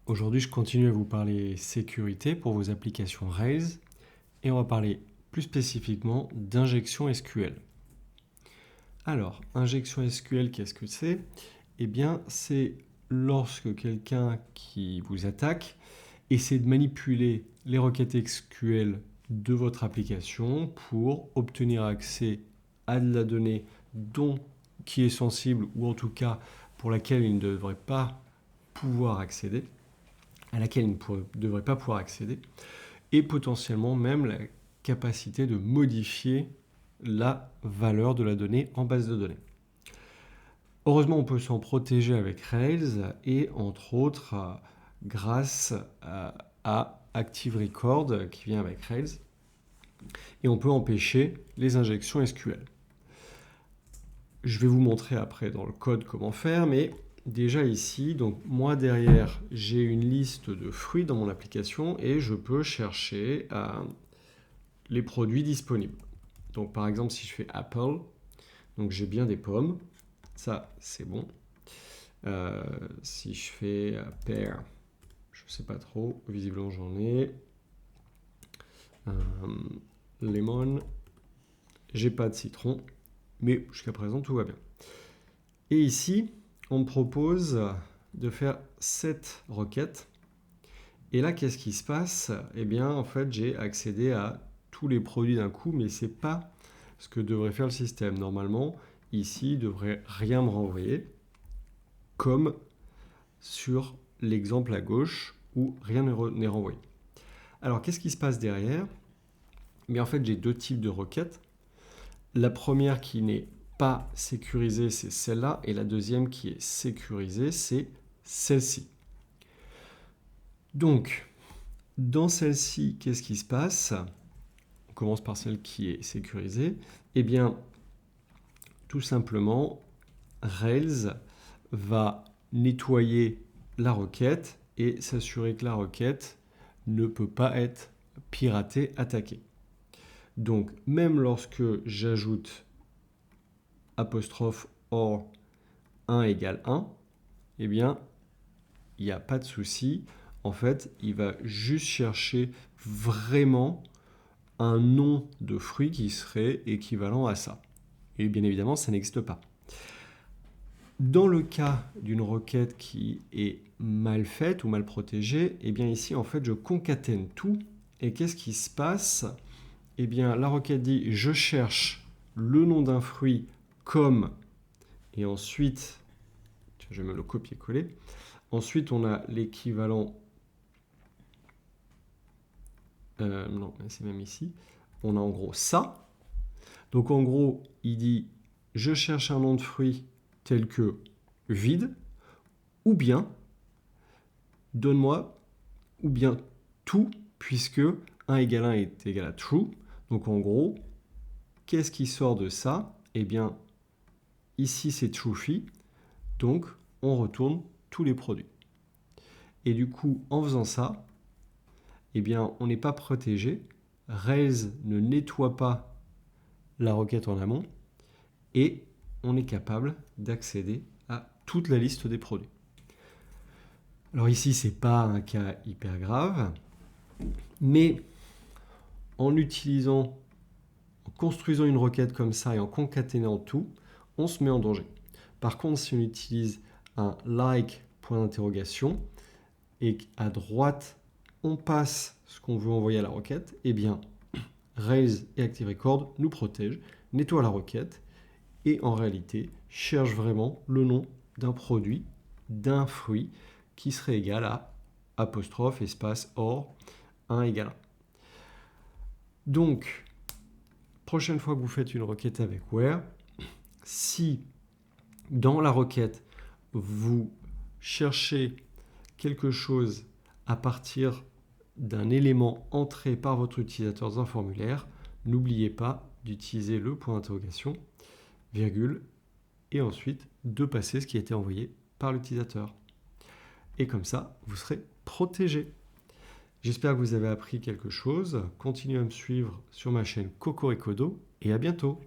Aujourd'hui, je continue à vous parler sécurité pour vos applications Rails et on va parler plus spécifiquement d'injection SQL. Alors, injection SQL, qu'est-ce que c'est? Eh bien, c'est lorsque quelqu'un qui vous attaque essaie de manipuler les requêtes SQL de votre application pour obtenir accès à de la donnée qui est sensible ou en tout cas pour laquelle il ne devrait pas pouvoir accéder. À laquelle il ne devrait pas pouvoir accéder, et potentiellement même la capacité de modifier la valeur de la donnée en base de données. Heureusement, on peut s'en protéger avec Rails et entre autres grâce à Active Record qui vient avec Rails, et on peut empêcher les injections SQL. Je vais vous montrer après dans le code comment faire, mais déjà ici, donc moi derrière, j'ai une liste de fruits dans mon application et je peux chercher les produits disponibles. Donc par exemple, si je fais Apple, donc j'ai bien des pommes, ça c'est bon. Si je fais pear, je sais pas trop, visiblement j'en ai. Lemon, j'ai pas de citron, mais jusqu'à présent tout va bien. Et ici, on me propose de faire 7 requêtes. Et là, qu'est-ce qui se passe? Eh bien, en fait, j'ai accédé à tous les produits d'un coup, mais ce n'est pas ce que devrait faire le système. Normalement, ici, il ne devrait rien me renvoyer, comme sur l'exemple à gauche, où rien n'est renvoyé. Alors, qu'est-ce qui se passe derrière? Mais en fait, j'ai deux types de requêtes. La première qui n'est pas sécurisée, c'est celle-là, et la deuxième qui est sécurisée, c'est celle-ci. Donc, dans celle-ci, qu'est-ce qui se passe? On commence par celle qui est sécurisée. Eh bien, tout simplement, Rails va nettoyer la requête et s'assurer que la requête ne peut pas être piratée, attaquée. Donc, même lorsque j'ajoute apostrophe or 1 égale 1, eh bien, il n'y a pas de souci. En fait, il va juste chercher vraiment un nom de fruit qui serait équivalent à ça. Et bien évidemment, ça n'existe pas. Dans le cas d'une requête qui est mal faite ou mal protégée, eh bien ici, en fait, je concatène tout. Et qu'est-ce qui se passe? Eh bien, la requête dit « je cherche le nom d'un fruit comme… » Et ensuite, je vais me le copier-coller. Ensuite, on a l'équivalent… non, c'est même ici. On a en gros ça. Donc en gros, il dit « je cherche un nom de fruit tel que vide » ou bien « donne-moi » ou bien « tout » puisque 1 égale 1 est égal à « true ». Donc en gros, qu'est-ce qui sort de ça? Eh bien, ici c'est « truefy », donc on retourne tous les produits. Et du coup, en faisant ça, eh bien, on n'est pas protégé. Rails ne nettoie pas la requête en amont et on est capable d'accéder à toute la liste des produits. Alors ici, ce n'est pas un cas hyper grave, mais en construisant une requête comme ça et en concaténant tout, on se met en danger. Par contre, si on utilise un like point d'interrogation et qu'à droite, on passe ce qu'on veut envoyer à la requête, eh bien, Rails et Active Record nous protègent, nettoient la requête et en réalité cherchent vraiment le nom d'un produit, d'un fruit qui serait égal à apostrophe espace or 1 égale 1. Donc, prochaine fois que vous faites une requête avec where, si dans la requête vous cherchez quelque chose à partir d'un élément entré par votre utilisateur dans un formulaire, n'oubliez pas d'utiliser le point d'interrogation, virgule, et ensuite de passer ce qui a été envoyé par l'utilisateur. Et comme ça, vous serez protégé. J'espère que vous avez appris quelque chose. Continuez à me suivre sur ma chaîne Cocoricodo et à bientôt.